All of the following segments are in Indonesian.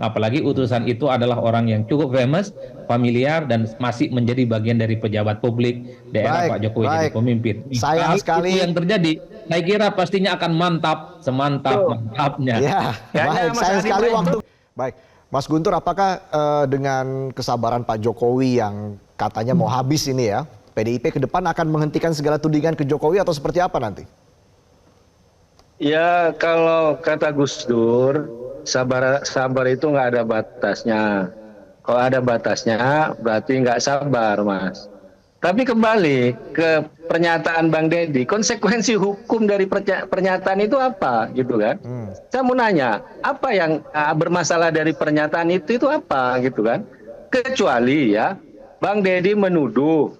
Apalagi utusan itu adalah orang yang cukup famous, familiar, dan masih menjadi bagian dari pejabat publik daerah Baik, Pak Jokowi jadi baik. pemimpin. Sayang Kalau itu sekali. yang terjadi, saya kira pastinya akan mantap, semantap Tuh, mantapnya. Ya, kayaknya baik. Mas Sayang Adi sekali Pray. waktu. Baik, Mas Guntur, apakah dengan kesabaran Pak Jokowi yang katanya mau habis ini ya, PDIP ke depan akan menghentikan segala tudingan ke Jokowi atau seperti apa nanti? Ya kalau kata Gus Dur, sabar sabar itu nggak ada batasnya. Kalau ada batasnya berarti nggak sabar, Mas. Tapi kembali ke pernyataan Bang Deddy, konsekuensi hukum dari pernyataan itu apa, gitu kan? Saya mau nanya, apa yang bermasalah dari pernyataan itu apa, gitu kan? Kecuali ya, Bang Deddy menuduh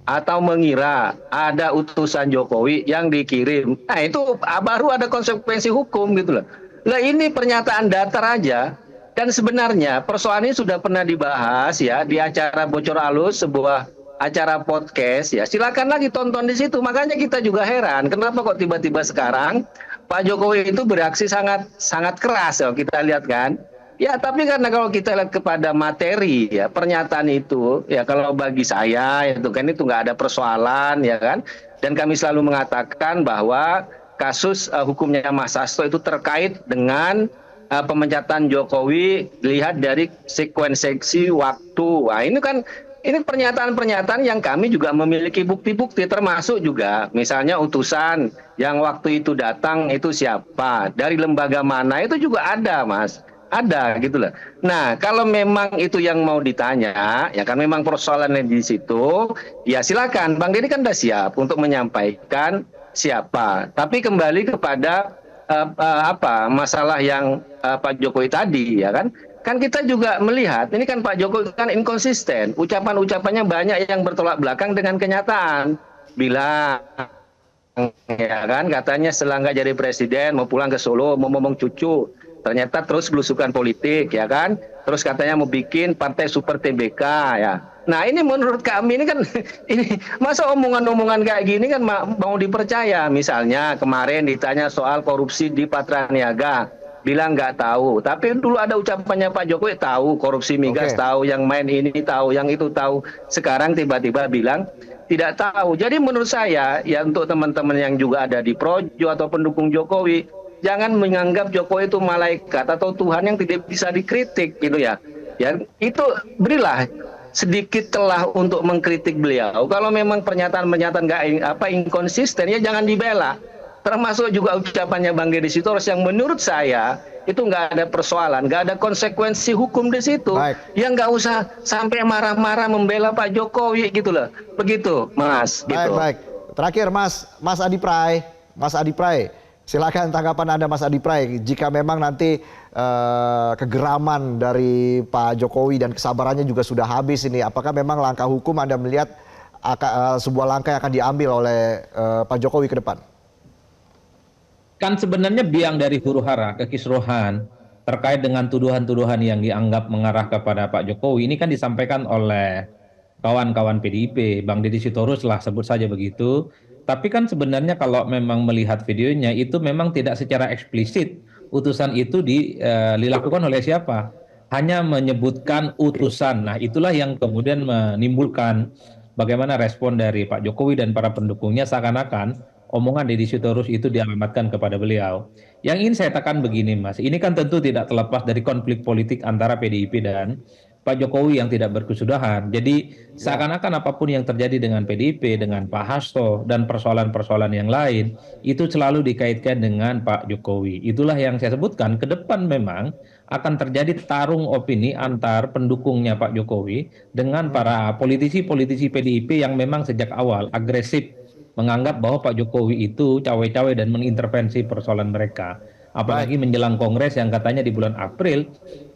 atau mengira ada utusan Jokowi yang dikirim. Nah itu baru ada konsekuensi hukum gitu loh. Lah ini pernyataan datar aja. Dan sebenarnya persoalan ini sudah pernah dibahas ya di acara Bocor Alus, sebuah acara podcast ya. Silakan lagi tonton di situ. Makanya kita juga heran kenapa kok tiba-tiba sekarang Pak Jokowi itu bereaksi sangat sangat keras ya, kita lihat kan. Ya, tapi karena kalau kita lihat kepada materi ya pernyataan itu ya kalau bagi saya itu nggak ada persoalan ya kan. Dan kami selalu mengatakan bahwa kasus hukumnya Mas Hasto itu terkait dengan pemecatan Jokowi dilihat dari sekuensi waktu. Nah, ini kan ini pernyataan-pernyataan yang kami juga memiliki bukti-bukti termasuk juga misalnya utusan yang waktu itu datang itu siapa, dari lembaga mana itu juga ada, Mas. Ada gitu loh. Nah, kalau memang itu yang mau ditanya, ya kan memang persoalannya di situ, ya silakan. Bang Deddy kan udah siap untuk menyampaikan siapa. Tapi kembali kepada apa masalah yang Pak Jokowi tadi, ya kan? Kan kita juga melihat, ini kan Pak Jokowi kan inkonsisten. Ucapan-ucapannya banyak yang bertolak belakang dengan kenyataan. Bilang ya kan katanya setelah nggak jadi presiden mau pulang ke Solo mau ngomong cucu, ternyata terus belusukan politik ya kan, terus katanya mau bikin partai super TBK ya. Nah ini menurut kami ini kan ini masa omongan-omongan kayak gini kan mau dipercaya. Misalnya kemarin ditanya soal korupsi di Patra Niaga, bilang nggak tahu, tapi dulu ada ucapannya Pak Jokowi tahu korupsi migas, tahu yang main ini tahu, yang itu tahu. Sekarang tiba-tiba bilang tidak tahu. Jadi menurut saya ya untuk teman-teman yang juga ada di Projo atau pendukung Jokowi, jangan menganggap Jokowi itu malaikat atau Tuhan yang tidak bisa dikritik gitu ya. Ya itu berilah sedikit celah untuk mengkritik beliau. Kalau memang pernyataan-pernyataan nggak inkonsisten ya jangan dibela. Termasuk juga ucapannya Bang Deddy Sitorus yang menurut saya itu nggak ada persoalan, nggak ada konsekuensi hukum di situ. Ya nggak usah sampai marah-marah membela Pak Jokowi gitu loh. Begitu, Mas. Gitu. Baik. Terakhir, Mas Adi Pray. Mas Adi Pray, silakan tanggapan Anda, Mas Adi Pray. Jika memang nanti kegeraman dari Pak Jokowi dan kesabarannya juga sudah habis ini, apakah memang langkah hukum Anda melihat sebuah langkah yang akan diambil oleh Pak Jokowi ke depan? Kan sebenarnya biang dari huru hara kekisruhan terkait dengan tuduhan-tuduhan yang dianggap mengarah kepada Pak Jokowi ini kan disampaikan oleh kawan-kawan PDIP, Bang Deddy Sitorus lah sebut saja begitu. Tapi kan sebenarnya kalau memang melihat videonya itu memang tidak secara eksplisit utusan itu dilakukan oleh siapa. Hanya menyebutkan utusan. Nah itulah yang kemudian menimbulkan bagaimana respon dari Pak Jokowi dan para pendukungnya seakan-akan omongan Deddy Sitorus itu dialamatkan kepada beliau. Yang ingin saya tekan begini Mas, ini kan tentu tidak terlepas dari konflik politik antara PDIP dan Pak Jokowi yang tidak berkesudahan. Jadi seakan-akan apapun yang terjadi dengan PDIP, dengan Pak Hasto, dan persoalan-persoalan yang lain, itu selalu dikaitkan dengan Pak Jokowi. Itulah yang saya sebutkan, ke depan memang akan terjadi tarung opini antar pendukungnya Pak Jokowi dengan para politisi-politisi PDIP yang memang sejak awal agresif menganggap bahwa Pak Jokowi itu cawe-cawe dan mengintervensi persoalan mereka. Apalagi menjelang Kongres yang katanya di bulan April,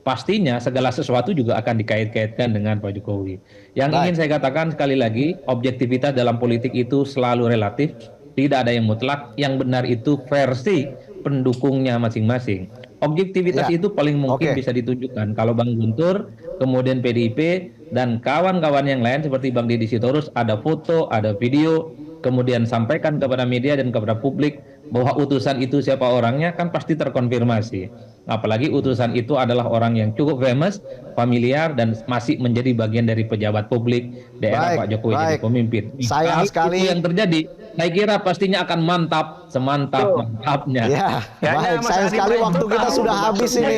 pastinya segala sesuatu juga akan dikait-kaitkan dengan Pak Jokowi. Yang ingin saya katakan sekali lagi, objektivitas dalam politik itu selalu relatif, tidak ada yang mutlak, yang benar itu versi pendukungnya masing-masing. Objektivitas itu paling mungkin bisa ditunjukkan kalau Bang Guntur, kemudian PDIP, dan kawan-kawan yang lain seperti Bang Deddy Sitorus ada foto, ada video, kemudian sampaikan kepada media dan kepada publik bahwa utusan itu siapa orangnya, kan pasti terkonfirmasi. Apalagi utusan itu adalah orang yang cukup famous, familiar, dan masih menjadi bagian dari pejabat publik daerah Pak Jokowi jadi pemimpin. Sayang Kalau sekali itu yang terjadi, saya kira pastinya akan mantap, semantap mantapnya. Ya, baik. Sayang sekali waktu kita sudah habis ini.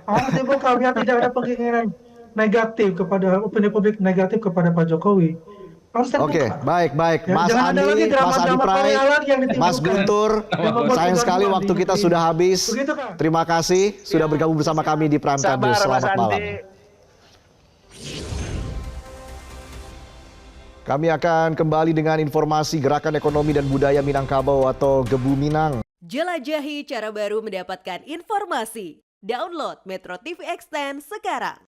Harus dibuka biar tidak ada keinginan negatif kepada opini publik negatif kepada Pak Jokowi. Harus terbuka. Oke, baik. Ya, Mas jangan ada Andi, lagi Mas drama-drama Adi Prai, Korea yang ditimbulkan. Mas Guntur, sayang sekali waktu kita sudah habis. Begitu, Kak. Terima kasih sudah bergabung bersama kami di Prime Time News. Sabar, Mas Selamat malam. Andi. Kami akan kembali dengan informasi Gerakan Ekonomi dan Budaya Minangkabau atau Gebu Minang. Jelajahi cara baru mendapatkan informasi. Download Metro TV Extend sekarang.